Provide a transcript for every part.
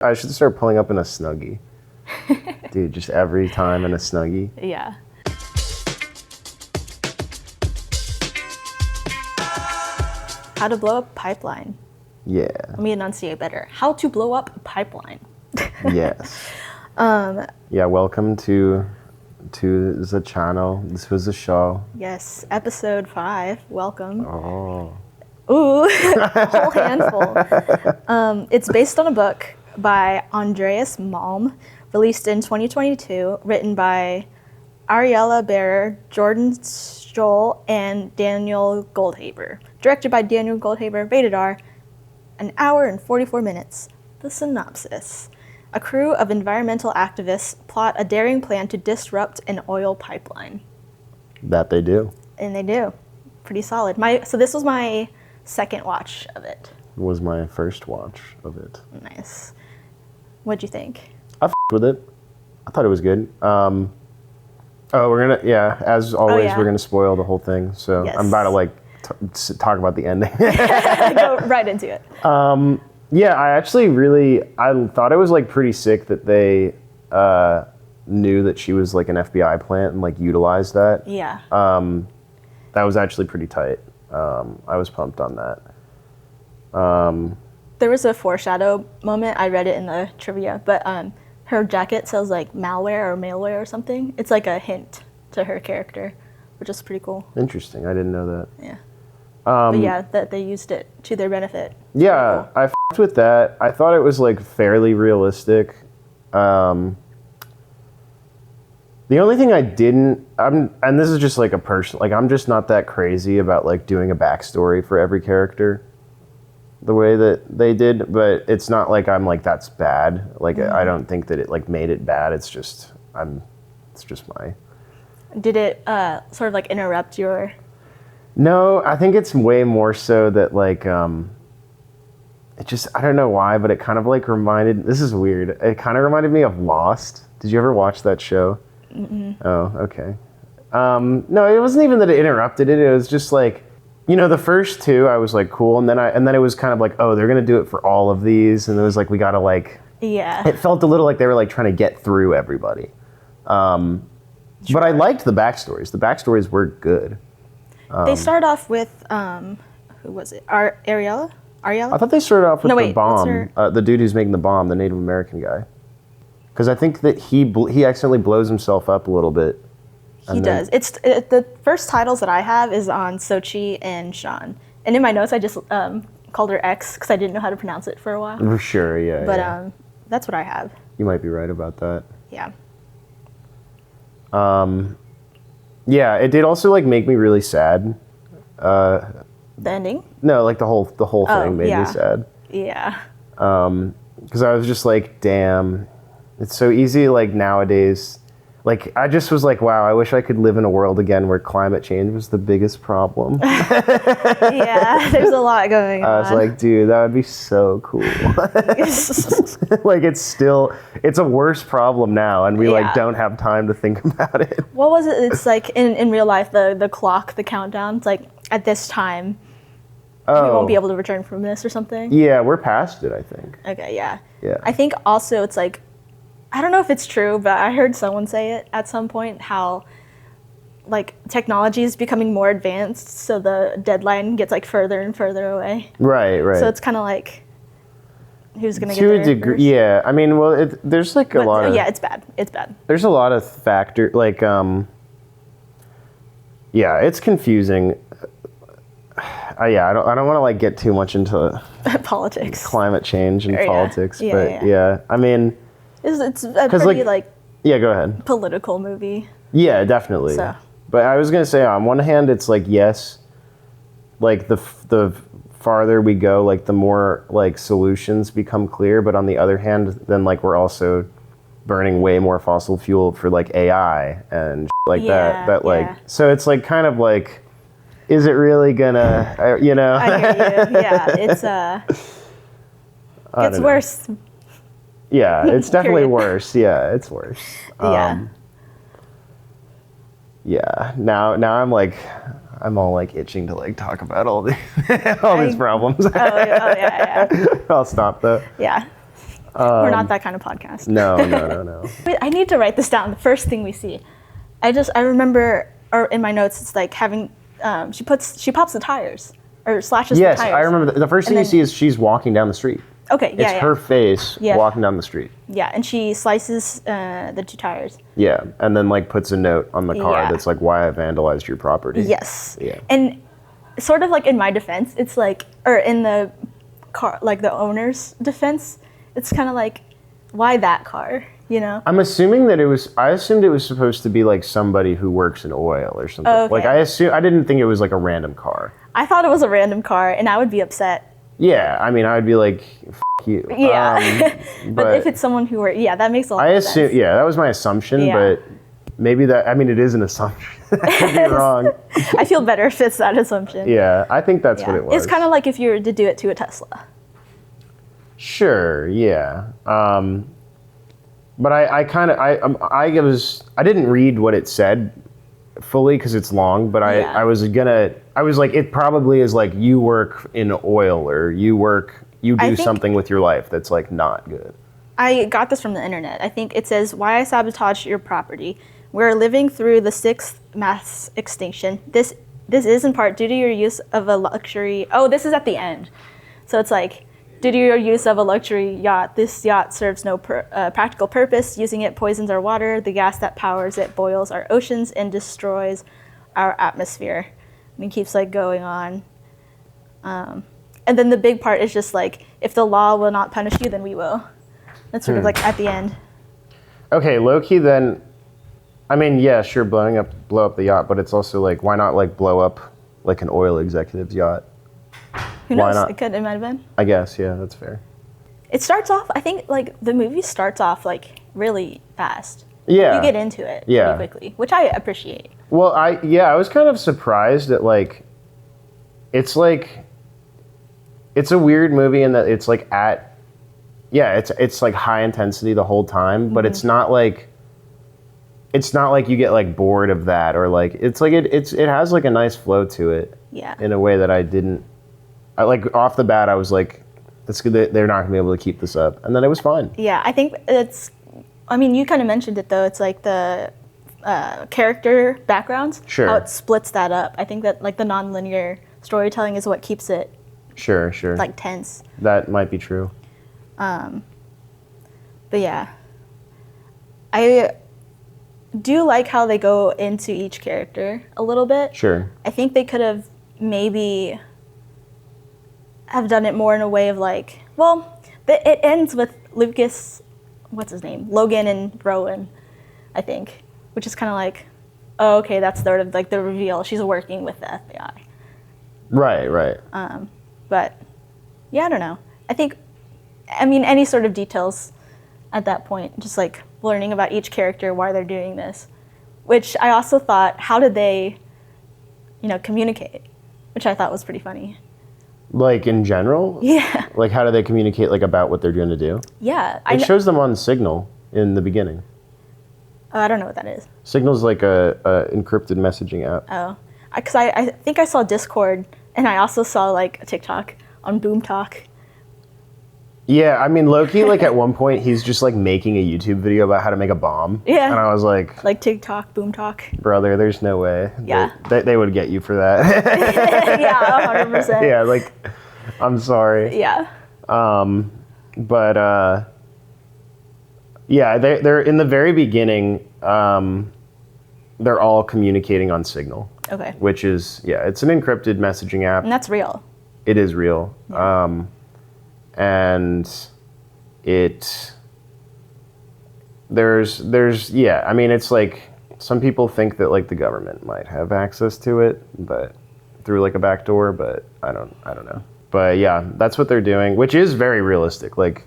I should start pulling up in a Snuggie. Dude, just every time in a Snuggie. Yeah. How to blow up a pipeline. Yeah. Let me enunciate better. How to blow up a pipeline. Yes. Yeah, welcome to the channel. This was the show. Yes, episode 5. Welcome. Oh. Ooh, a whole handful. It's based on a book by Andreas Malm, released in 2022, written by Ariella Bearer, Jordan Stoll, and Daniel Goldhaber. Directed by Daniel Goldhaber, rated R, an hour and 44 minutes. The synopsis. A crew of environmental activists plot a daring plan to disrupt an oil pipeline. That they do. And they do. Pretty solid. So this was my second watch of it. It was my first watch of it. Nice. What'd you think? I f***ed with it. I thought it was good. As always, we're gonna spoil the whole thing. So Yes. I'm about to talk about the ending. Go right into it. Yeah, I thought it was pretty sick that they knew that she was an FBI plant and utilized that. Yeah. That was actually pretty tight. I was pumped on that. There was a foreshadow moment. I read it in the trivia, but her jacket says malware or malware or something. It's a hint to her character, which is pretty cool. Interesting. I didn't know that. Yeah. But yeah, that they used it to their benefit. Yeah, cool. I f***ed with that. I thought it was fairly realistic. The only thing I didn't, and this is just a person, I'm just not that crazy about doing a backstory for every character the way that they did, but it's not I'm that's bad. I don't think that it made it bad. It's just my. Did it sort of interrupt your? No, I think it's way more so that it just, I don't know why, but it kind of reminded, this is weird. It kind of reminded me of Lost. Did you ever watch that show? Mm-mm. Oh, okay. No, it wasn't even that it interrupted it. It was just the first two, I was cool. And then it was kind of oh, they're going to do it for all of these. And it was we got to Yeah. It felt a little they were trying to get through everybody. But I liked the backstories. The backstories were good. They start off with, who was it? Ariella? I thought they started off with the bomb. Her... The dude who's making the bomb, the Native American guy. Because I think that he accidentally blows himself up a little bit. He does. It's the first titles that I have is on Sochi and Sean. And in my notes, I just called her X because I didn't know how to pronounce it for a while. For sure, yeah. But that's what I have. You might be right about that. Yeah. Yeah, it did also make me really sad. The ending? No, the whole thing made me sad. Yeah. Because I was just damn, it's so easy nowadays. I just was wow, I wish I could live in a world again where climate change was the biggest problem. Yeah, there's a lot going on. I was dude, that would be so cool. It's a worse problem now, and we don't have time to think about it. What was it? It's in real life, the clock, the countdown. It's at this time, we won't be able to return from this or something. Yeah, we're past it, I think. Okay, yeah. Yeah. I think also it's I don't know if it's true, but I heard someone say it at some point, how technology is becoming more advanced, so the deadline gets further and further away. Right. So it's kind of who's gonna get to there a degree, first? yeah. I mean, well, there's a lot of... Yeah, it's bad. It's bad. There's a lot of factor, yeah, it's confusing. I don't want to get too much into politics, climate change and politics, yeah, but yeah, I mean... It's a pretty yeah, go ahead. Political movie. Yeah, definitely. So. But I was gonna say, on one hand, it's yes, the farther we go, the more solutions become clear. But on the other hand, then we're also burning way more fossil fuel for AI and that. That so it's kind of is it really gonna I hear you. Yeah, it's worse. Yeah, it's definitely worse. Yeah, it's worse. Yeah. Yeah. Now I'm all itching to talk about all these problems. Yeah. I'll stop though. Yeah. We're not that kind of podcast. No. Wait, I need to write this down. The first thing we see, I remember, or in my notes, it's like having she pops the tires or slashes the tires. Yes, I remember. The first thing you see is she's walking down the street. Okay, yeah, It's her face walking down the street. Yeah, and she slices the 2 tires. Yeah, and then like puts a note on the car that's like, why I vandalized your property. Yes. Yeah. And sort of like in my defense, it's like, or in the car, like the owner's defense, it's kind of like, why that car, you know? I'm assuming that I assumed it was supposed to be like somebody who works in oil or something. Okay. Like I didn't think it was like a random car. I thought it was a random car, and I would be upset. Yeah, I mean, I would be like, F you. Yeah. But if it's someone who that makes a lot of sense. Yeah, that was my assumption, but maybe it is an assumption. I could be wrong. I feel better if it's that assumption. Yeah, I think that's what it was. It's kind of like if you were to do it to a Tesla. Sure, yeah. But I didn't read what it said fully because it's long, but I was like, it probably is like, you work in oil or you do something with your life that's like not good. I got this from the internet. I think it says, why I sabotage your property. We're living through the 6th mass extinction. This is in part due to your use of a luxury. Oh, this is at the end. So it's like, due to your use of a luxury yacht, this yacht serves no practical purpose. Using it poisons our water. The gas that powers it boils our oceans and destroys our atmosphere. And it keeps like going on. And then the big part is just like, if the law will not punish you, then we will. That's sort of like at the end. Okay, low-key then, I mean, yeah, sure, blow up the yacht, but it's also like, why not like blow up like an oil executive's yacht? Who knows? Why not? It might have been. I guess, yeah, that's fair. It starts off, I think, like, the movie starts off, like, really fast. Yeah. You get into it pretty quickly, which I appreciate. Well, I was kind of surprised that, like, it's like, it's a weird movie in that it's like it's like high intensity the whole time, but it's not like you get like bored of that, or like, it's like, it has like a nice flow to it. Yeah. In a way that like off the bat, I was like, that's good that they're not gonna be able to keep this up. And then it was fine. Yeah, I think you kind of mentioned it though, it's like the character backgrounds. Sure. How it splits that up. I think that like the nonlinear storytelling is what keeps it Sure. like tense. That might be true. But yeah. I do like how they go into each character a little bit. Sure. I think they could have maybe have done it more in a way of like, well, it ends with Lucas, what's his name? Logan and Rowan, I think, which is kind of like, oh, okay, that's sort of like the reveal. She's working with the FBI. Right. But yeah, I don't know. I mean, any sort of details at that point, just like learning about each character, why they're doing this, which I also thought, how did they, communicate, which I thought was pretty funny. Like in general? Yeah. Like how do they communicate like about what they're going to do? Yeah. It shows them on Signal in the beginning. Oh, I don't know what that is. Signal's like a encrypted messaging app. Oh. Because I think I saw Discord, and I also saw like a TikTok on Boom Talk. Yeah, I mean, Loki, like at one point, he's just like making a YouTube video about how to make a bomb. Yeah. And I was like... Like TikTok, Boom Talk. Brother, there's no way. Yeah. They would get you for that. Yeah, 100%. Yeah, like, I'm sorry. Yeah. But yeah, they're in the very beginning, they're all communicating on Signal. Okay. Which is, it's an encrypted messaging app. And that's real. It is real. Yeah. And there's I mean, it's like, some people think that like the government might have access to it, but through like a back door, but I don't know. But yeah, that's what they're doing, which is very realistic. Like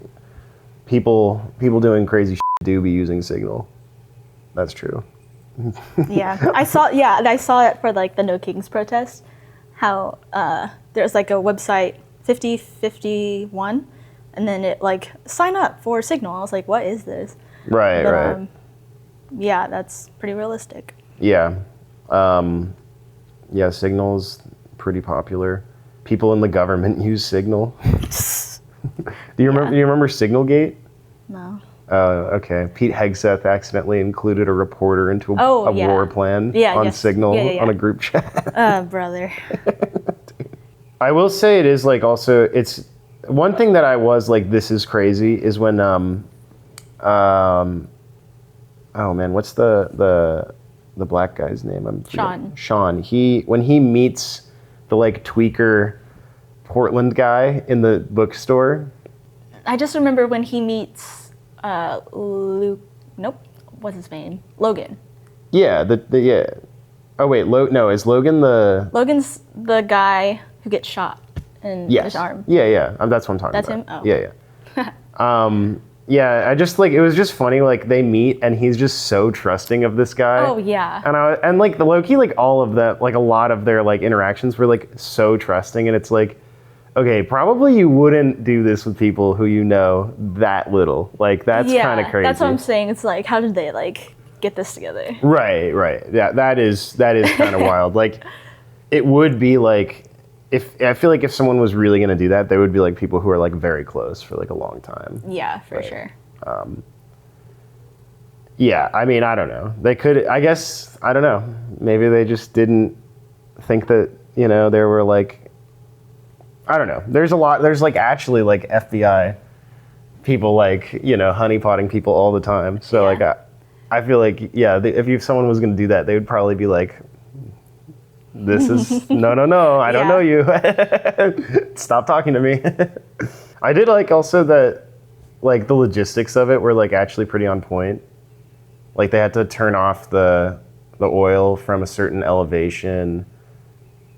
people doing crazy shit do be using Signal. That's true. Yeah, I saw it for like the No Kings protest, how there's like a website 5051, and then it like sign up for Signal. I was like, what is this? Right. Yeah, that's pretty realistic. Yeah. Signal's pretty popular. People in the government use Signal. Do you remember Signalgate? No. Oh, okay. Pete Hegseth accidentally included a reporter into Oh, a yeah. war plan Yeah, on yes. Signal Yeah, yeah, on a yeah. group chat. Brother. I will say it is like also it's one thing that I was like this is crazy is when oh man, what's the black guy's name? I'm forgetting. Sean. Sean. When he meets the like tweaker Portland guy in the bookstore. I just remember when he meets Luke. Nope. What's his name? Logan. Yeah, yeah. Oh wait, no, is Logan the Logan's the guy who gets shot in his arm. Yeah. That's what I'm talking about. That's him? Oh. Yeah. Yeah, I just like it was just funny. Like they meet, and he's just so trusting of this guy. Oh yeah. And like the Loki, like all of that, like a lot of their like interactions were like so trusting, and it's like, okay, probably you wouldn't do this with people who you know that little. Like that's kind of crazy. That's what I'm saying. It's like, how did they like get this together? Right. Yeah, that is kind of wild. Like, it would be like. I feel like if someone was really going to do that, they would be like people who are like very close for like a long time. Yeah, for sure. Yeah, I mean, I don't know. They could, I guess, I don't know. Maybe they just didn't think that, you know, there were like, I don't know. There's like actually like FBI people like, you know, honeypotting people all the time. So like, I feel like, yeah, if someone was going to do that, they would probably be like, this is no, I don't know you. Stop talking to me. I did like also that like the logistics of it were like actually pretty on point. Like they had to turn off the oil from a certain elevation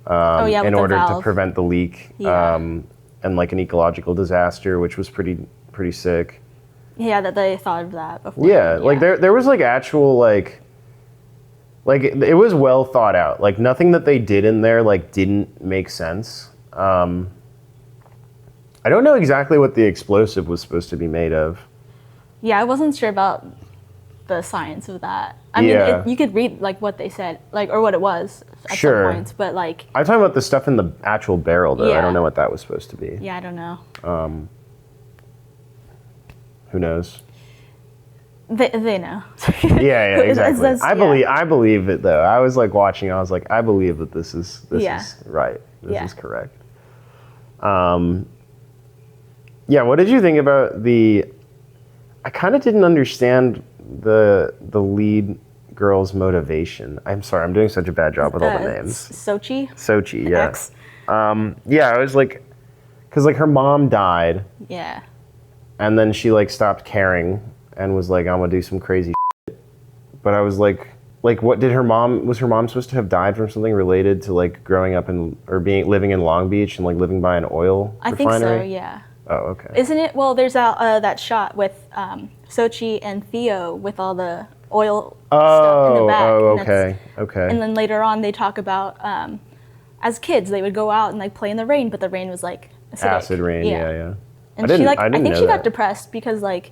in order to prevent the leak and like an ecological disaster, which was pretty sick. Yeah, that they thought of that before. Yeah, like there was like actual like it was well thought out. Like nothing that they did in there like didn't make sense. I don't know exactly what the explosive was supposed to be made of. Yeah, I wasn't sure about the science of that. I mean, you could read like what they said, like or what it was at some points, but like I'm talking about the stuff in the actual barrel though. I don't know what that was supposed to be. Yeah, I don't know. Who knows? They know. Yeah, exactly. I believe it though. I was like watching. I was like, I believe that this is right. This is correct. Yeah. What did you think about the? I kind of didn't understand the lead girl's motivation. I'm sorry. I'm doing such a bad job with all the names. Sochi. Yeah. X. Yeah. I was like, because like her mom died. Yeah. And then she like stopped caring. And was like, I'm gonna do some crazy shit. But I was like, what did was her mom supposed to have died from something related to like growing up living in Long Beach and like living by an oil refinery? I think so, yeah. Oh, okay. Isn't it? Well, there's that shot with Sochi and Theo with all the oil stuff in the back. Oh, okay. And then later on they talk about, as kids, they would go out and like play in the rain, but the rain was like acidic. Acid rain, yeah. And I think she got depressed because like,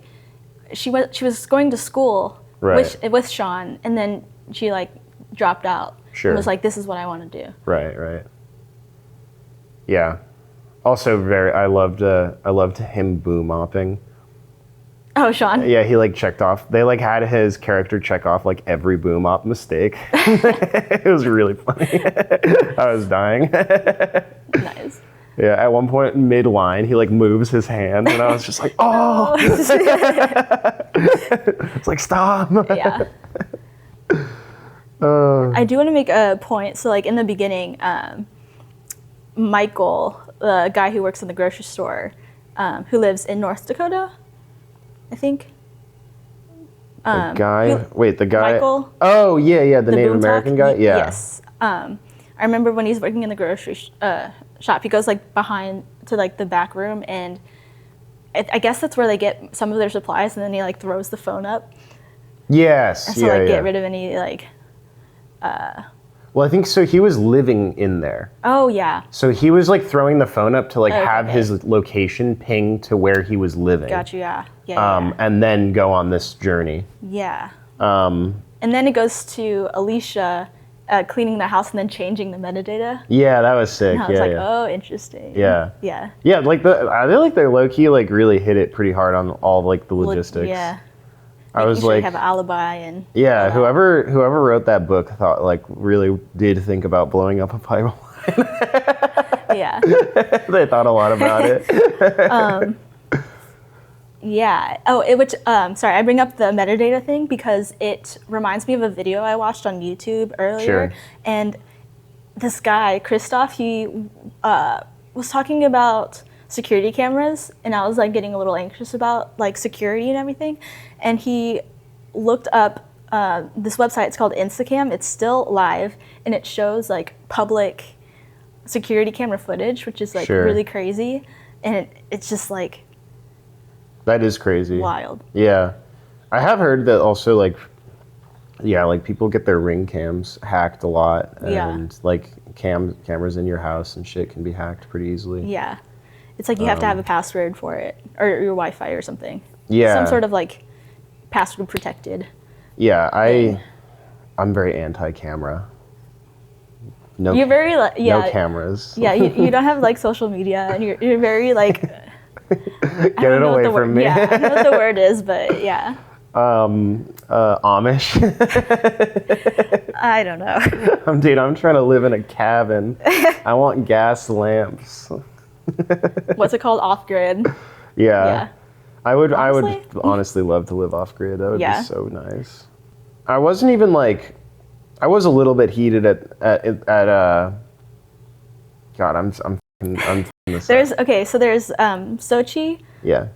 she was going to school with Sean, and then she like dropped out. Sure. And was like, this is what I want to do. Right. Yeah. Also, I loved him boo mopping. Oh, Sean. Yeah, he like checked off. They like had his character check off like every boo mop mistake. It was really funny. I was dying. Nice. Yeah, at one point mid-line, he like moves his hand, and I was just like, oh! It's like, stop! Yeah. I do want to make a point. So like in the beginning, Michael, the guy who works in the grocery store, who lives in North Dakota, I think. The guy? Michael? Oh, yeah, the Native American guy? Yeah. Yes. I remember when he's working in the grocery shop, he goes like behind to like the back room, and I guess that's where they get some of their supplies, and then he like throws the phone up. Yes. And so get rid of any like. Well, I think so. He was living in there. Oh yeah. So he was like throwing the phone up to like have his location ping to where he was living. Gotcha. Yeah. And then go on this journey. Yeah. And then it goes to Alicia cleaning the house and then changing the metadata. Yeah, that was sick. And I was Yeah, like, yeah. oh, interesting. Yeah. Yeah. Yeah, like I feel like they low key like really hit it pretty hard on all like the logistics. Yeah. I was Making sure like, you have an alibi and yeah, all that. whoever wrote that book thought like really did think about blowing up a pipeline. Yeah. They thought a lot about it. Yeah. Oh, sorry, I bring up the metadata thing because it reminds me of a video I watched on YouTube earlier. Sure. And this guy, Christoph, he was talking about security cameras, and I was like getting a little anxious about like security and everything. And he looked up this website. It's called Instacam. It's still live, and it shows like public security camera footage, which is like Sure. really crazy. And it's just like That is crazy. wild. Yeah. I have heard that also like like people get their Ring cams hacked a lot, and Yeah. like cameras in your house and shit can be hacked pretty easily. Yeah. It's like you have to have a password for it, or your Wi-Fi or something. Yeah. Some sort of like password protected. Yeah, I'm very anti-camera. No, You're very like, yeah. no cameras. Yeah, you don't have like social media, and you're very like. Get it away from me. Yeah, I don't know what the word is, but yeah. Amish. I don't know. Dude, I'm trying to live in a cabin. I want gas lamps. What's it called? Off grid. Yeah. Yeah. I would Honestly? honestly love to live off grid. That would Yeah. be so nice. I wasn't even like I was a little bit heated at God, I'm fucking this up. So there's Sochi, Yeah.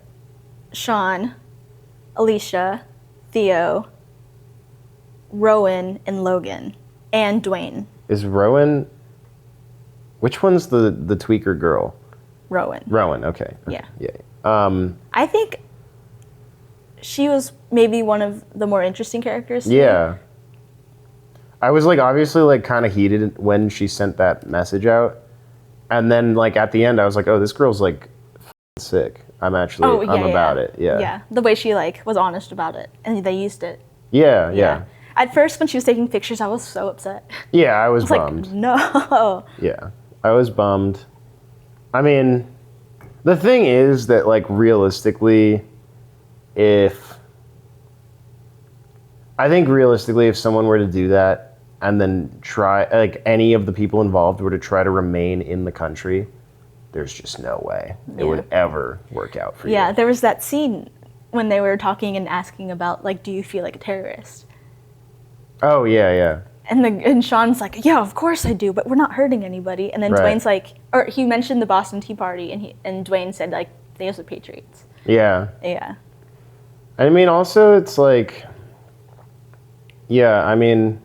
Sean, Alicia, Theo, Rowan, and Logan, and Dwayne. Is Rowan which one's the tweaker girl? Rowan. Rowan, okay. Yeah. Yeah. I think she was maybe one of the more interesting characters. to me. Yeah. I was like obviously like kind of heated when she sent that message out. And then like at the end I was like, "Oh, this girl's like f***ing sick. I'm about it." Yeah. Yeah. The way she like was honest about it, and they used it. Yeah. At first, when she was taking pictures, I was so upset. Yeah, I was I was bummed. like, no. Yeah. I was bummed. I mean, the thing is that like realistically if someone were to do that and then try, like any of the people involved were to try to remain in the country, there's just no way it would ever work out for you. Yeah, there was that scene when they were talking and asking about, like, do you feel like a terrorist? Oh, yeah. And Sean's like, yeah, of course I do, but we're not hurting anybody. And then Right. Dwayne's like, or he mentioned the Boston Tea Party, and Dwayne said, like, they are patriots. Yeah. Yeah. I mean, also, it's like, yeah, I mean,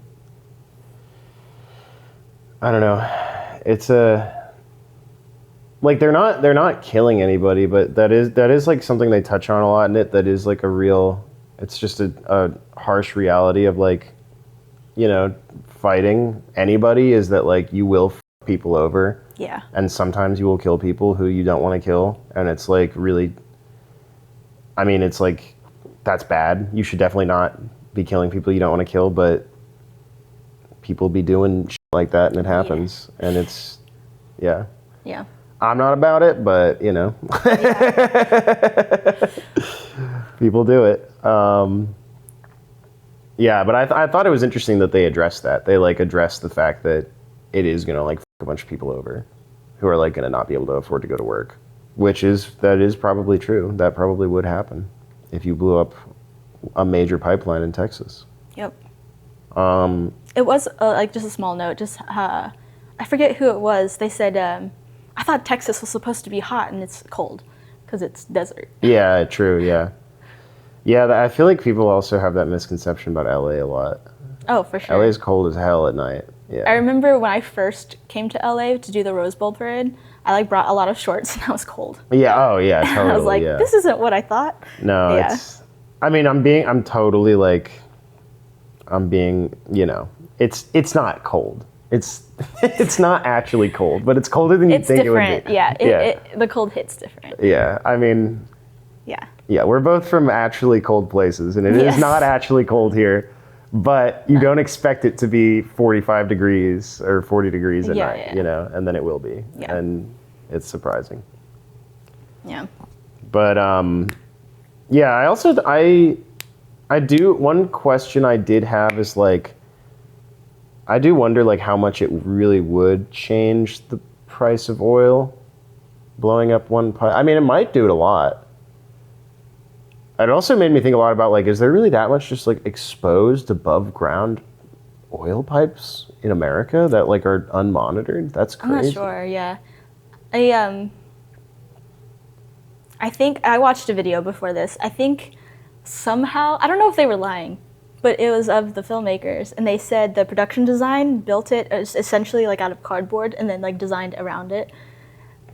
I don't know. It's like they're not killing anybody, but that is like something they touch on a lot in it. That is like a real. It's just a harsh reality of like, you know, fighting anybody is that like you will f people over. Yeah. And sometimes you will kill people who you don't want to kill, and it's like really. I mean, it's like that's bad. You should definitely not be killing people you don't want to kill, but people be doing shit like that, and it happens, and it's, yeah. Yeah. I'm not about it, but you know, people do it. Yeah, but I thought it was interesting that they addressed that. They like addressed the fact that it is gonna like f a bunch of people over, who are like gonna not be able to afford to go to work, that is probably true. That probably would happen if you blew up a major pipeline in Texas. Yep. It was like just a small note. Just I forget who it was. They said I thought Texas was supposed to be hot and it's cold because it's desert. Yeah, true. Yeah. I feel like people also have that misconception about LA a lot. Oh, for sure. LA is cold as hell at night. Yeah. I remember when I first came to LA to do the Rose Bowl parade, I like brought a lot of shorts and I was cold. Yeah. Oh, yeah. Totally. I was like, yeah. this isn't what I thought. No, Yeah. I mean, I'm totally like, I'm being, you know, it's not cold. It's not actually cold, but it's colder than you It's think different. it would be. Yeah. The cold hits different. Yeah. I mean, Yeah. yeah, we're both from actually cold places, and it is Yes. not actually cold here. but you don't expect it to be 45 degrees or 40 degrees at night, yeah. you know, and then it will be. Yeah. And it's surprising. Yeah. But yeah, I do, one question I did have is like, I do wonder like how much it really would change the price of oil blowing up one pipe. I mean, it might do it a lot. It also made me think a lot about like, is there really that much just like exposed above ground oil pipes in America that like are unmonitored? That's crazy. I'm not sure. Yeah. I think I watched a video before this. I think somehow, I don't know if they were lying, but it was of the filmmakers, and they said the production design built it essentially like out of cardboard and then like designed around it.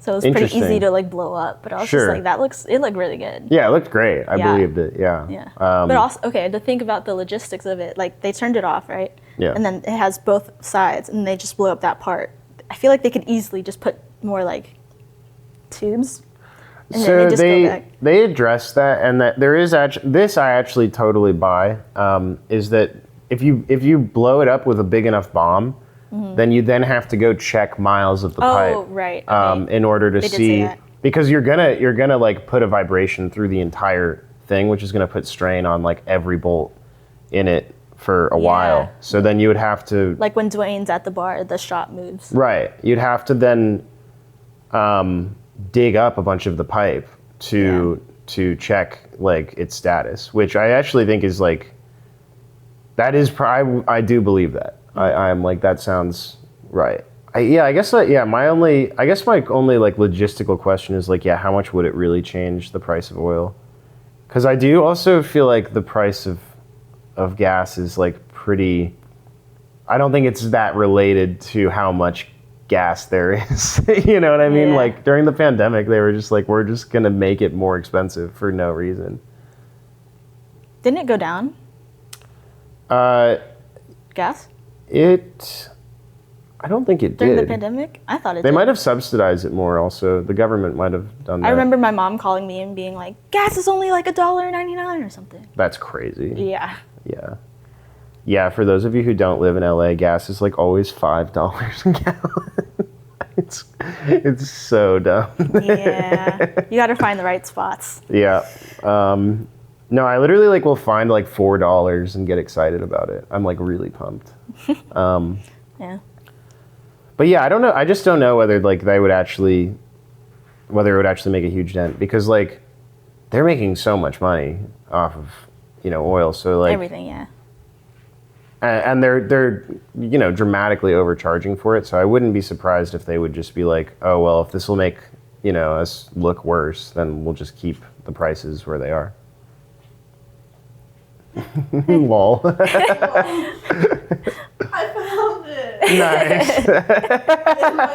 So it was pretty easy to like blow up, but I was just like, it looked really good. Yeah, it looked great. I believed it. Yeah. Yeah. But also, okay, to think about the logistics of it, like they turned it off, right? Yeah. And then it has both sides, and they just blew up that part. I feel like they could easily just put more like tubes. And so then they just go back. They addressed that, and that there is actually, this I actually totally buy, is that if you blow it up with a big enough bomb, then you then have to go check miles of the pipe. Oh, right. Okay. In order to They did say see, that. because you're gonna like put a vibration through the entire thing, which is gonna put strain on like every bolt in it for a while. So then you would have to, Like when Dwayne's at the bar, the shot moves. right, you'd have to then dig up a bunch of the pipe to check like its status, which I actually think is like, that is I do believe that. I'm like, that sounds right. I guess my only like logistical question is like, how much would it really change the price of oil? Because I do also feel like the price of gas is like pretty, I don't think it's that related to how much gas there is. You know what I mean? Yeah. Like during the pandemic, they were just like, we're just gonna make it more expensive for no reason. Didn't it go down? Gas? I don't think it During did. the pandemic? I thought it They did. might have subsidized it more also. The government might have done that. I remember my mom calling me and being like, gas is only like $1.99 or something. That's crazy. Yeah. Yeah. Yeah, for those of you who don't live in LA, gas is like always $5 a gallon. It's so dumb. Yeah. You got to find the right spots. Yeah. No, I literally like will find like $4 and get excited about it. I'm like really pumped. Yeah. But yeah, I don't know. I just don't know whether like whether it would actually make a huge dent, because like they're making so much money off of, oil. So like Everything, yeah. and they're dramatically overcharging for it. So I wouldn't be surprised if they would just be like, oh well, if this will make us look worse, then we'll just keep the prices where they are. Lol. I found it. Nice. In my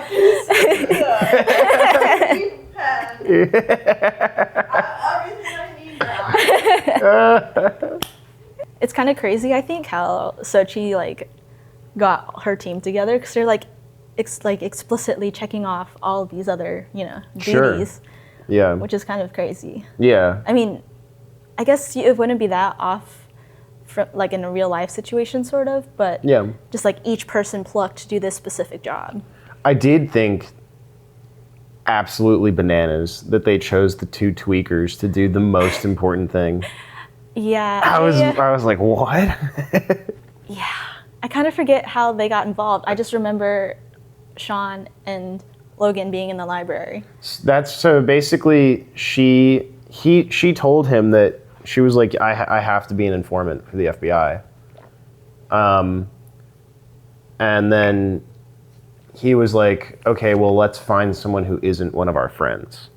everything I need now. It's kind of crazy, I think, how Sochi like got her team together, because they're like explicitly checking off all of these other Sure. duties, Yeah. which is kind of crazy. Yeah. I mean, I guess it wouldn't be that off from like in a real life situation, sort of, but Yeah. just like each person plucked to do this specific job. I did think absolutely bananas that they chose the two tweakers to do the most important thing. Yeah. I was like, what? Yeah. I kind of forget how they got involved. I just remember Sean and Logan being in the library. That's so basically she told him that she was like, I have to be an informant for the FBI. And then he was like, okay, well, let's find someone who isn't one of our friends.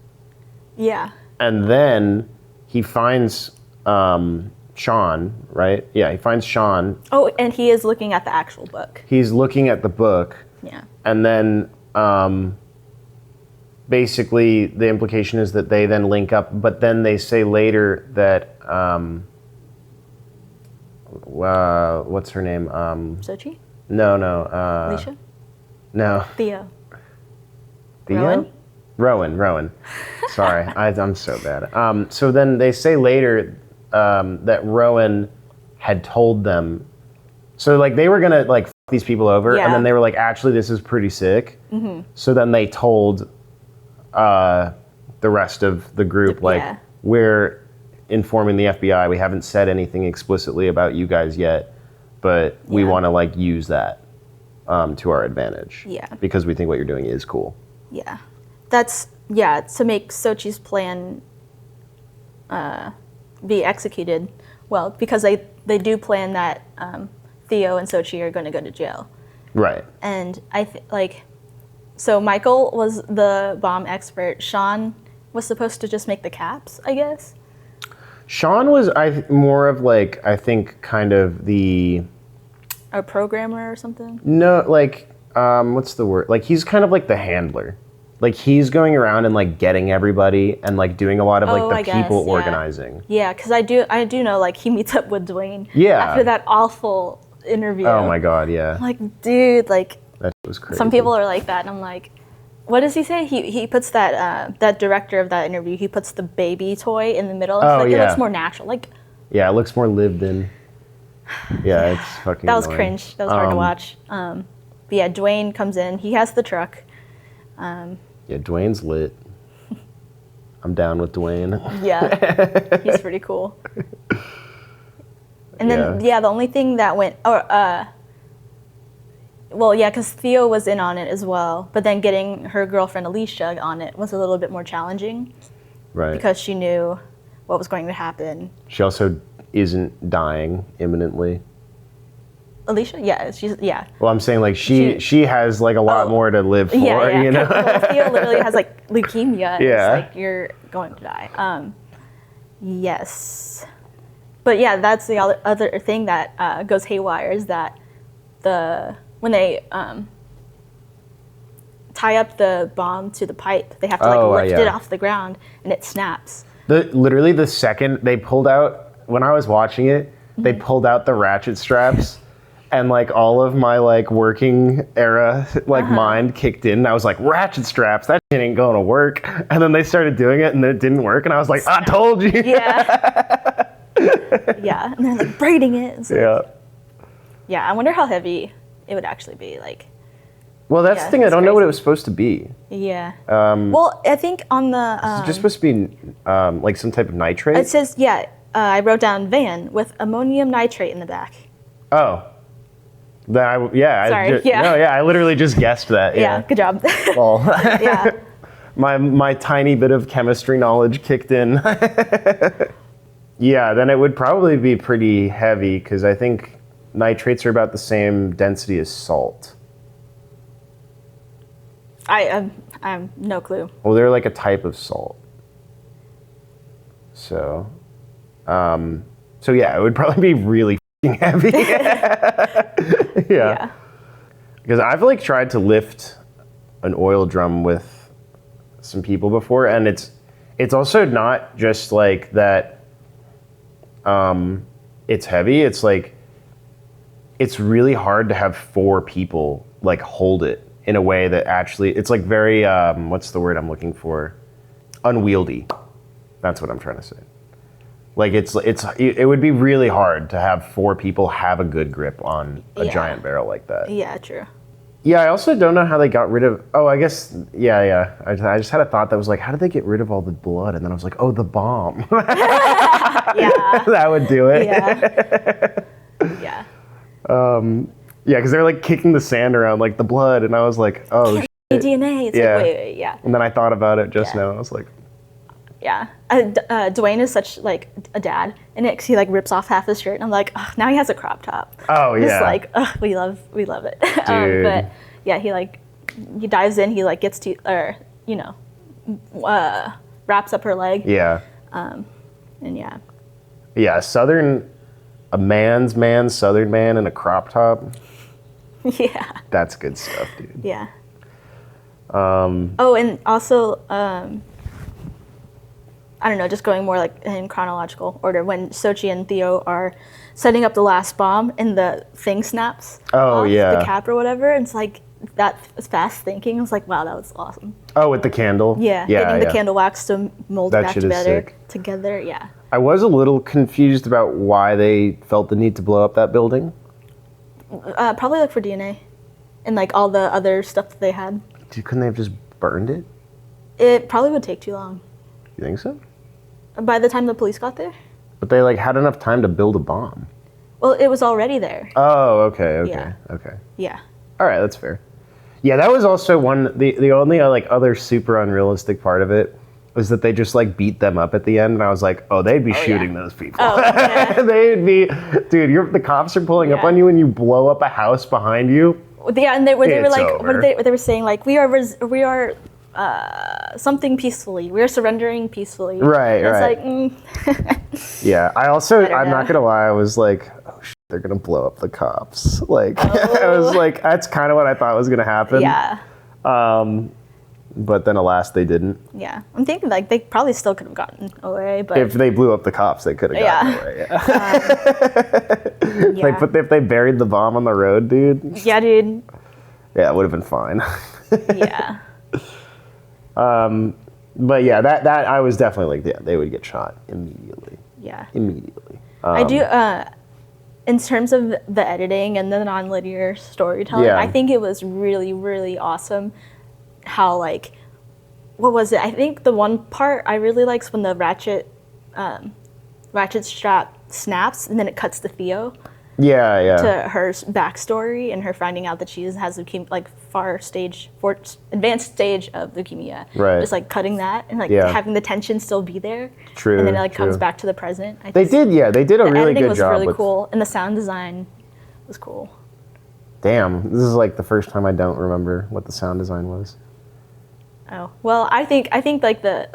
Yeah. And then he finds Sean, right? Yeah, he finds Sean. Oh, and he is looking at the actual book. He's looking at the book. Yeah. And then basically the implication is that they then link up, but then they say later that what's her name? Sochi? No. Alicia? No. Theo? Theo? Rowan. Sorry, I'm so bad. So then they say later that Rowan had told them So like they were gonna like f these people over, Yeah. and then they were like, actually, this is pretty sick. So then they told the rest of the group, like, Yeah. we're informing the FBI. We haven't said anything explicitly about you guys yet, but we Yeah. want to like use that to our advantage. Yeah. Because we think what you're doing is cool. Yeah. That's, yeah, to make Sochi's plan be executed well, because they do plan that Theo and Sochi are going to go to jail. Right. And so Michael was the bomb expert. Sean was supposed to just make the caps, I guess. Sean was more of like, I think kind of the A programmer or something. no, like what's the word? Like he's kind of like the handler. Like he's going around and like getting everybody and like doing a lot of like Oh, the I guess, people yeah. organizing. Yeah, because I do know like he meets up with Dwayne. Yeah. After that awful interview. Oh my god, yeah. Like, dude, like That was crazy. some people are like that, and I'm like, what does he say? He puts that that director of that interview. He puts the baby toy in the middle. And Oh, like, yeah. It looks more natural. Like Yeah, it looks more lived in. Yeah, it's fucking that was annoying. cringe. That was hard to watch. But yeah, Dwayne comes in. He has the truck. Yeah, Dwayne's lit. I'm down with Dwayne. Yeah, he's pretty cool. And then the only thing that went, well, yeah, because Theo was in on it as well. But then getting her girlfriend Alicia on it was a little bit more challenging Right. because she knew what was going to happen. She also isn't dying imminently. Alicia, yeah. Well, I'm saying like she has like a lot more to live for, Yeah. you know? Well, Theo literally has like leukemia. And Yeah. It's like you're going to die. Yes. But yeah, that's the other thing that goes haywire is that when they tie up the bomb to the pipe, they have to lift it off the ground and it snaps. Literally the second they pulled out, when I was watching it, they pulled out the ratchet straps. And like all of my like working era like mind kicked in. And I was like, ratchet straps, that shit ain't gonna work. And then they started doing it and it didn't work. And I was like, I told you. Yeah. Yeah. And they're like braiding it. It's like, Yeah. yeah. I wonder how heavy it would actually be. Like, Well, that's Yeah, the thing. I it's don't know what it crazy. was supposed to be. yeah. Well, I think on the It's just supposed to be like some type of nitrate. it says I wrote down van with ammonium nitrate in the back. Oh. Sorry, Sorry, yeah. I literally just guessed that. Yeah. Good job. Well, Yeah. my tiny bit of chemistry knowledge kicked in. Yeah, then it would probably be pretty heavy because I think nitrates are about the same density as salt. I have no clue. Well, they're like a type of salt. So yeah, it would probably be really f***ing heavy. Yeah. Because I've like tried to lift an oil drum with some people before, and it's also not just like that it's heavy. It's like it's really hard to have 4 people like hold it in a way that actually it's like very what's the word I'm looking for? Unwieldy. That's what I'm trying to say. Like it would be really hard to have 4 people have a good grip on a giant barrel like that. Yeah, true. Yeah, I also don't know how they got rid of. Oh, I guess yeah. I just had a thought that was like, how did they get rid of all the blood? And then I was like, oh, the bomb. Yeah. That would do it. Yeah. Yeah. Yeah, because they're like kicking the sand around like the blood, and I was like, oh. DNA. It's Yeah. like wait, yeah. And then I thought about it just Yeah. now. I was like, Yeah. Dwayne is such like a dad, and he like rips off half his shirt, and I'm like, ugh, now he has a crop top. oh yeah. Just like, ugh, we love it. Dude. But yeah, he dives in, he like gets to, or wraps up her leg, Yeah. and yeah, Yeah. A man's man, Southern man in a crop top. yeah, That's good stuff, dude. yeah. Oh, and also, I don't know, just going more like in chronological order, when Sochi and Theo are setting up the last bomb and the thing snaps Oh, off, yeah. the cap or whatever, and it's like, that fast thinking. I was like, wow, that was awesome. Oh, with the candle? Yeah, getting the candle wax to mold That back shit is sick. together, yeah. I was a little confused about why they felt the need to blow up that building. Probably like for DNA, and like all the other stuff that they had. Couldn't they have just burned it? It probably would take too long. You think so? By the time the police got there. But they like had enough time to build a bomb. Well, it was already there. Oh, okay, Yeah. okay. Yeah. All right, that's fair. Yeah, that was also the only like other super unrealistic part of it was that they just like beat them up at the end, and I was like, oh, they'd be shooting those people. Oh, yeah. They'd be, dude. The cops are pulling up Yeah. on you, and you blow up a house behind you. Yeah, and they were It's like, over. they were saying like we are something peacefully. We are surrendering peacefully. Right, And right. It's like, Yeah, I also, I don't I'm not know. gonna lie, I was like, oh shit, they're gonna blow up the cops. Like, I was like, that's kind of what I thought was gonna happen. yeah, But then, alas, they didn't. yeah. I'm thinking like they probably still could have gotten away, but If they blew up the cops, they could have gotten Yeah. away. Yeah. yeah. If they buried the bomb on the road, dude, Yeah, dude. yeah, it would have been fine. Yeah. But yeah, that I was definitely like, yeah, they would get shot immediately. Yeah. Immediately. I do. In terms of the editing and the nonlinear storytelling, Yeah. I think it was really, really awesome. How like, what was it? I think the one part I really likes when the ratchet strap snaps and then it cuts to Theo Yeah, yeah. to her backstory and her finding out that she has leukemia, like advanced stage of leukemia. Right. Just like cutting that and like Yeah. having the tension still be there. True, And then it like comes true. back to the present. They did a The really editing good was job really with. cool, and the sound design was cool. Damn, this is like the first time I don't remember what the sound design was. Oh well, I think like the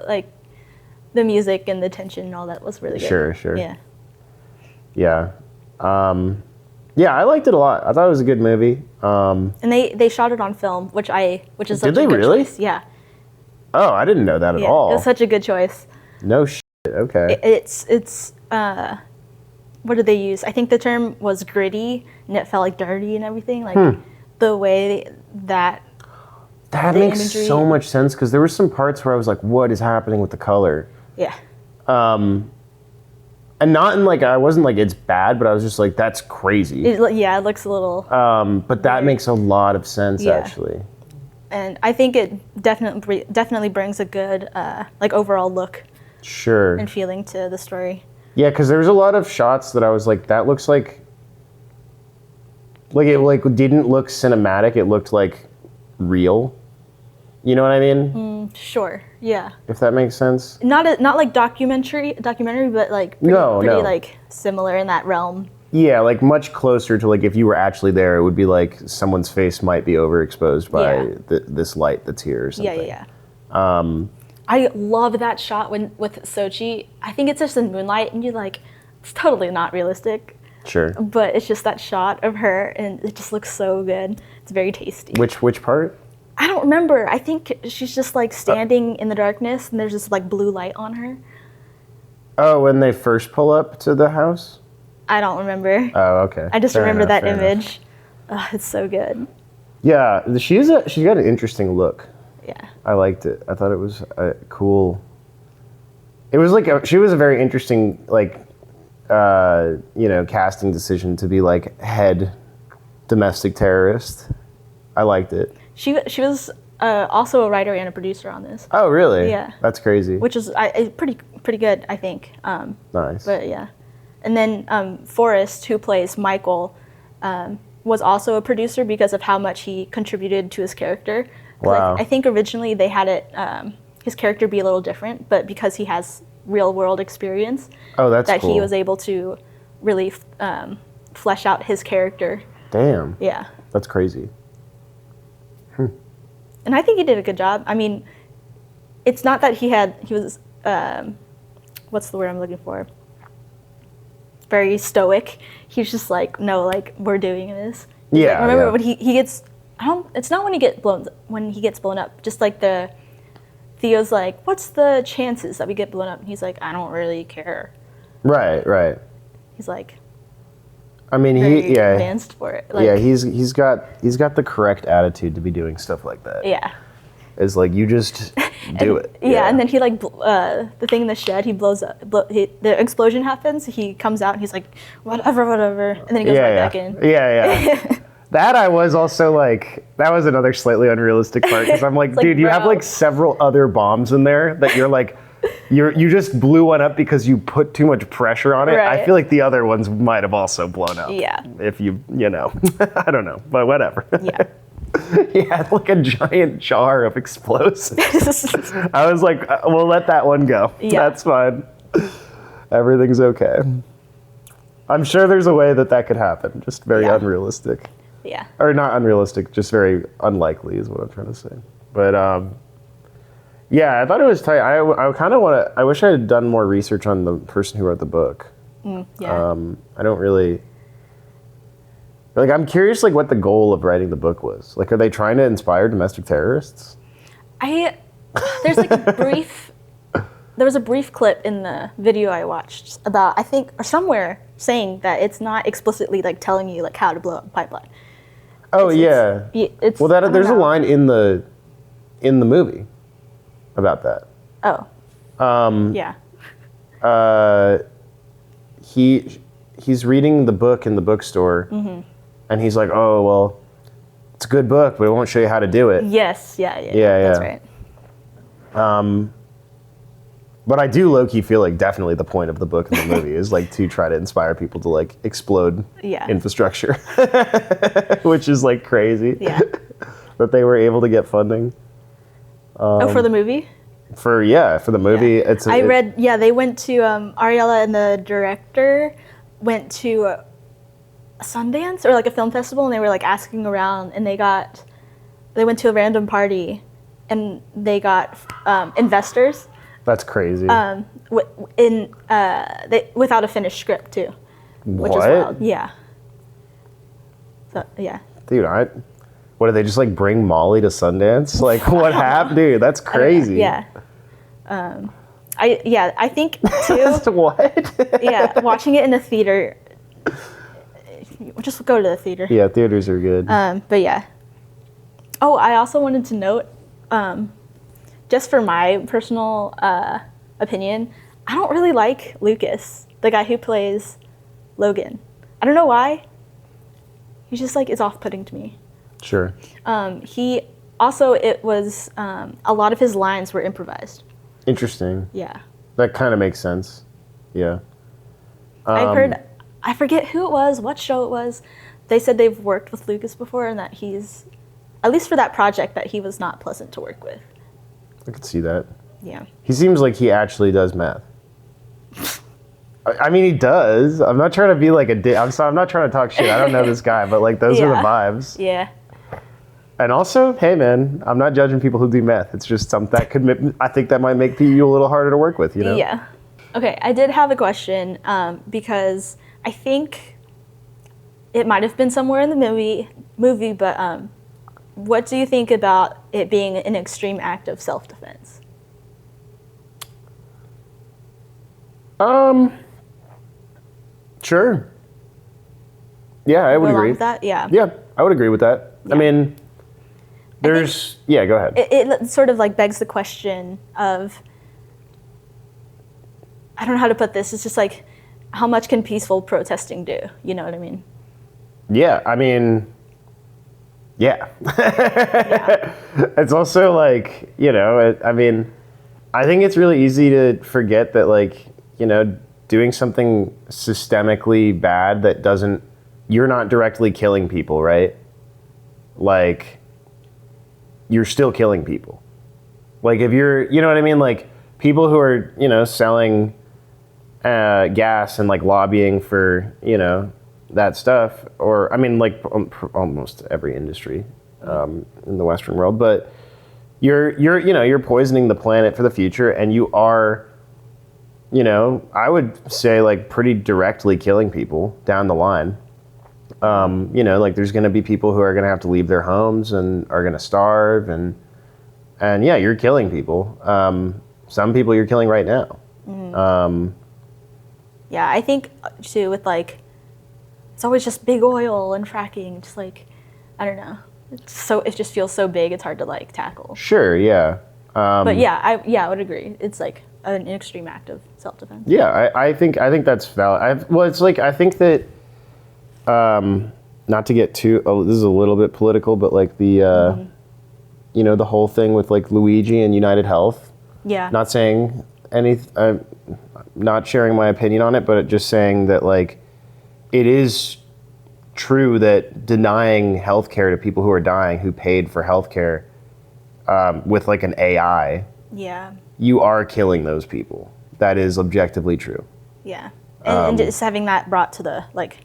music and the tension and all that was really good. Sure. Yeah. Yeah. Yeah, I liked it a lot. I thought it was a good movie. And they shot it on film, which is such Did they a good really? choice. Yeah. Oh, I didn't know that at Yeah. all. It was such a good choice. No shit. Okay. It's what did they use? I think the term was gritty, and it felt like dirty and everything. Like the way that. That the makes imagery- so much sense because there were some parts where I was like, "What is happening with the color?" Yeah. And not in like I wasn't like it's bad, but I was just like, "That's crazy." It looks a little. But that makes a lot of sense Yeah. actually. And I think it definitely brings a good like overall look Sure. and feeling to the story. Yeah, because there was a lot of shots that I was like, "That looks like it like didn't look cinematic. It looked like real." You know what I mean? Sure. Yeah. If that makes sense. Not like documentary, but like pretty, No. like similar in that realm. Yeah, like much closer to like if you were actually there, it would be like someone's face might be overexposed by Yeah. this light that's here or something. Yeah. I love that shot with Sochi. I think it's just in moonlight, and you're like, it's totally not realistic, Sure. but it's just that shot of her, and it just looks so good. It's very tasty. Which part? I don't remember. I think she's just like standing in the darkness, and there's this like blue light on her. Oh, when they first pull up to the house? I don't remember. Oh, okay. I just Fair remember enough, that fair enough. image. It's so good. Yeah, she's got an interesting look. Yeah. I liked it. I thought it was cool. It was like she was a very interesting like casting decision to be like head domestic terrorist. I liked it. She was also a writer and a producer on this, Oh, really? Yeah. That's crazy. which is pretty good, I think. Nice. But yeah, and then Forrest, who plays Michael, was also a producer because of how much he contributed to his character. 'Cause Wow. I think originally they had it his character be a little different, but because he has real world experience, Oh, that's that cool. he was able to really flesh out his character. Damn. Yeah. That's crazy. And I think he did a good job. I mean, it's not that he was, what's the word I'm looking for? Very stoic. He was just like, no, like we're doing this. He's Yeah, like, remember yeah. when he gets, it's not when he gets blown up. Just like Theo's like, what's the chances that we get blown up? And he's like, I don't really care. Right. He's like, I mean, very advanced for it. Like, he's got the correct attitude to be doing stuff like that. Yeah. is like you just do it. Yeah, and then he like the thing in the shed, he blows up. The explosion happens. He comes out and he's like, whatever, and then he goes right back in. Yeah. That I was also like, that was another slightly unrealistic part because I'm like, like, dude, you have bro. like several other bombs in there that you're like, you just blew one up because you put too much pressure on it. I Right. feel like the other ones might have also blown up. Yeah. If you know, I don't know, but whatever. Yeah. He had like a giant jar of explosives. I was like, we'll let that one go. Yeah. That's fine. Everything's okay. I'm sure there's a way that could happen. Just very Yeah. unrealistic. Yeah. Or not unrealistic, just very unlikely is what I'm trying to say. But yeah, I thought it was tight. I kind of want to, I wish I had done more research on the person who wrote the book. Yeah. I don't really, like, I'm curious, like, what the goal of writing the book was. Like, are they trying to inspire domestic terrorists? There's like there was a brief clip in the video I watched about, I think, or somewhere saying that it's not explicitly like telling you like how to blow up a pipeline. Oh, It's- yeah. It's, Well, I don't there's a know. line in the movie about that. Oh. Yeah. He's reading the book in the bookstore, and he's like, "Oh, well, it's a good book, but it won't show you how to do it." Yes. Yeah. Yeah, That's yeah. right. But I do low-key feel like definitely the point of the book and the movie is like to try to inspire people to like explode Yeah. infrastructure, which is like crazy. Yeah. That they were able to get funding For the movie? for the movie. Yeah. It's I read, they went to, Ariella and the director went to Sundance or like a film festival, and they were like asking around, and they went to a random party, and they got investors That's crazy. without a finished script too, which is What? wild. Yeah. So, yeah. Dude, what did they just like bring Molly to Sundance? Like what happened, dude? That's crazy. Yeah. I think too. What? Yeah, watching it in the theater. Just go to the theater. Yeah, theaters are good. But yeah. Oh, I also wanted to note, just for my personal opinion, I don't really like Lucas, the guy who plays Logan. I don't know why. He just like is off-putting to me. Sure. He also, it was a lot of his lines were improvised. Interesting. Yeah. That kind of makes sense. Yeah. I've heard, I forget who it was, what show it was. They said they've worked with Lucas before and that he's, at least for that project, that he was not pleasant to work with. I could see that. Yeah. He seems like he actually does math. I mean, he does. I'm not trying to be like a dick. I'm not trying to talk shit. I don't know this guy, but like those are the Yeah. vibes. Yeah. And also, hey man, I'm not judging people who do math. It's just something that could. I think that might make you a little harder to work with. You know. Yeah. Okay, I did have a question because I think it might have been somewhere in the movie, but what do you think about it being an extreme act of self-defense? Sure. Yeah, I would Go along agree with that? Yeah. Yeah, I would agree with that. I Yeah. mean, there's. Yeah, go ahead. It sort of like begs the question of, I don't know how to put this. It's just like, how much can peaceful protesting do? You know what I mean? Yeah, I mean, yeah. Yeah. It's also like, I mean, I think it's really easy to forget that, like, doing something systemically bad that doesn't, you're not directly killing people, right? Like, you're still killing people. Like, if you're, you know what I mean? Like, people who are, selling gas and, like, lobbying for, that stuff, or, I mean, like, almost every industry in the Western world, but you're poisoning the planet for the future, and you are, I would say, like, pretty directly killing people down the line. Like, there's going to be people who are going to have to leave their homes and are going to starve, and yeah, you're killing people. Some people you're killing right now. Yeah, I think too with like, it's always just big oil and fracking. Just like, I don't know. it just feels so big. It's hard to like tackle. Sure, yeah. But I would agree. It's like an extreme act of self-defense. Yeah, I think that's valid. It's like I think that not to get too this is a little bit political, but like the you know, the whole thing with like Luigi and United Health. Yeah. Not saying not sharing my opinion on it, but just saying that like it is true that denying healthcare to people who are dying who paid for healthcare with like an AI, Yeah. you are killing those people. That is objectively true. Yeah. And just having that brought to the like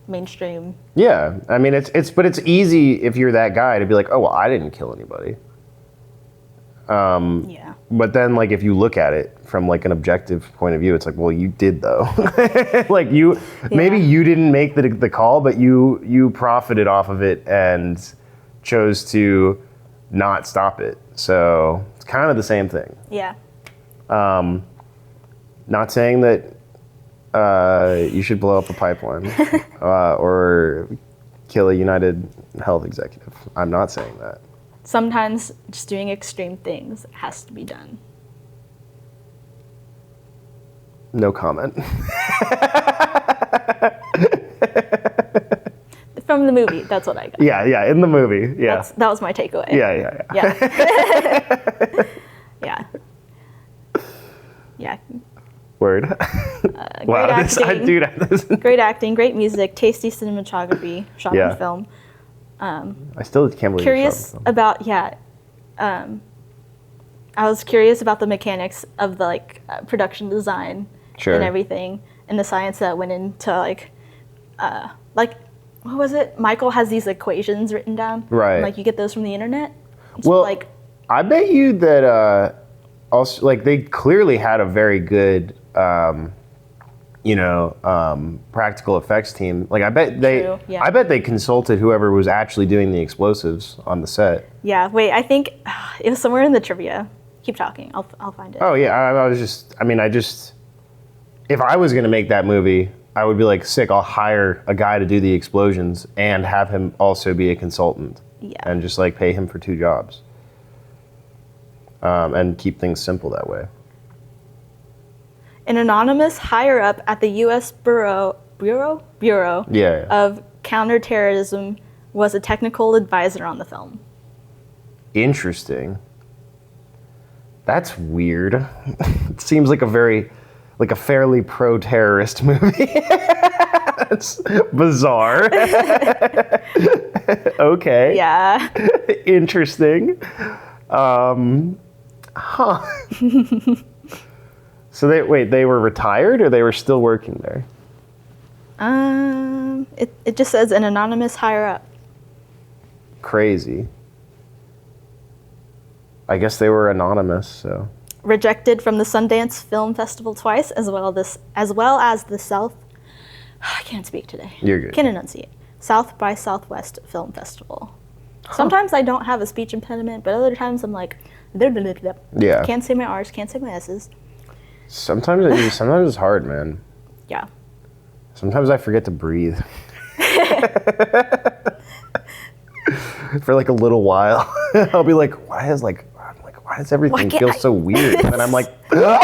mainstream. Yeah, I mean but it's easy if you're that guy to be like, oh well, I didn't kill anybody. Yeah. But then like if you look at it from like an objective point of view, it's like, well, you did though. Like maybe you didn't make the call, but you profited off of it and chose to not stop it. So it's kind of the same thing. Yeah. Not saying that you should blow up a pipeline or kill a United Health executive. I'm not saying that. Sometimes just doing extreme things has to be done. No comment. From the movie, that's what I got. Yeah, in the movie. Yeah. That was my takeaway. Yeah. Yeah. Yeah. Word. Great acting. This. Great acting, great music, tasty cinematography, shot Yeah. on film. I still can't believe Curious about I was curious about the mechanics of the like production design Sure. and everything, and the science that went into like what was it? Michael has these equations written down. Right. And, like you get those from the internet. It's Well, like I bet you that also like they clearly had a very good practical effects team. Like I bet True, yeah. I bet they consulted whoever was actually doing the explosives on the set. yeah. Wait, I think it was somewhere in the trivia. Keep talking. I'll find it. Oh yeah, if I was gonna make that movie, I would be like, sick, I'll hire a guy to do the explosions and have him also be a consultant. Yeah. And just like pay him for 2 jobs. And keep things simple that way. An anonymous higher up at the U.S. Bureau Yeah. of Counterterrorism was a technical advisor on the film. Interesting. That's weird. It seems like a fairly pro-terrorist movie. That's bizarre. Okay. Yeah. Interesting. So they were retired or they were still working there? It just says an anonymous higher up. Crazy. I guess they were anonymous, so. Rejected from the Sundance Film Festival twice, as well as the South. I can't speak today. You're good. Can't enunciate. South by Southwest Film Festival. Sometimes I don't have a speech impediment, but other times I'm like, Yeah. can't say my R's, can't say my S's. Sometimes it's hard, man. Yeah. Sometimes I forget to breathe. For like a little while. I'll be like, why does everything can't feel I- so weird? And then I'm like, Yeah.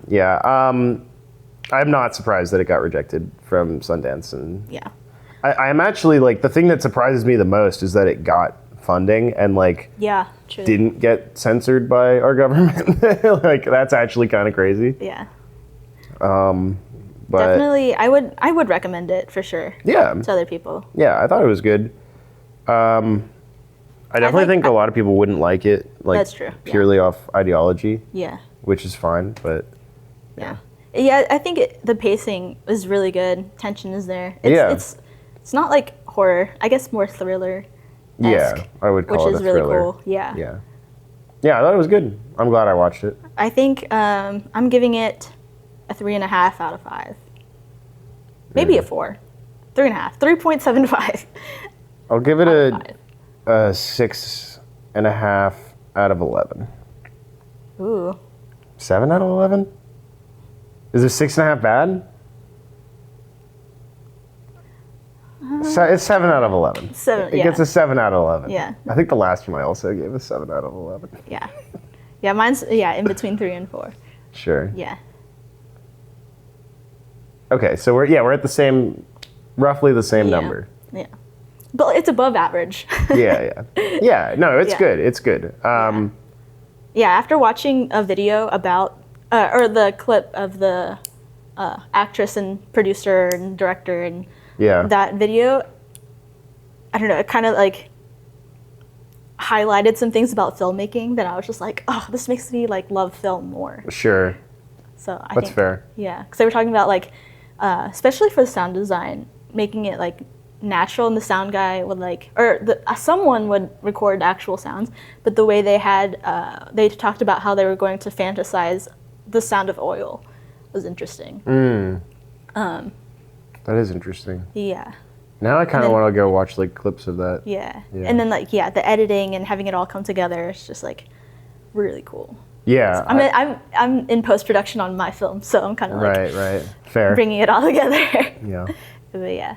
yeah. I'm not surprised that it got rejected from Sundance, and Yeah. I'm actually like, the thing that surprises me the most is that it got funding and like Yeah. True. didn't get censored by our government. Like that's actually kind of crazy. Yeah. But Definitely, I would recommend it for sure yeah, to other people. yeah, I thought it was good. I definitely think a lot of people wouldn't like it, like That's true, yeah. purely off ideology, Yeah. which is fine. But Yeah. Yeah, I think the pacing is really good. Tension is there. Yeah. It's not like horror. I guess more thriller. yeah, I would call which it is a really thriller. cool. Yeah. Yeah, yeah, I thought it was good. I'm glad I watched it. I think I'm giving it a 3.5 out of 5. Maybe a 4. 3.5. 3.75. I'll give it out of 5. a 6.5 out of 11. Ooh. 7 out of 11? Is a 6.5 bad? It's 7 out of 11. 7, It yeah. gets a 7 out of 11. Yeah. I think the last one I also gave a 7 out of 11. Yeah. Yeah, mine's in between 3 and 4. Sure. Yeah. Okay, so we're at the same, roughly the same number. Yeah. But it's above average. Yeah. Yeah, no, it's Yeah. good. It's good. Yeah, after watching a video about, or the clip of the actress and producer and director and Yeah. that video, I don't know, it kind of like highlighted some things about filmmaking that I was just like, oh, this makes me like love film more. Sure. So I That's think, fair. yeah, because they were talking about like, especially for the sound design, making it like natural, and the sound guy would like, or someone would record actual sounds, but the way they had, they talked about how they were going to fantasize the sound of oil was interesting. That is interesting. Yeah. Now I kind of then- want to go watch like clips of that. Yeah. Yeah. And then like, the editing and having it all come together is just like really cool. Yeah. I mean, I'm in post-production on my film, so I'm kind of like right. Fair. bringing it all together. Yeah. But yeah.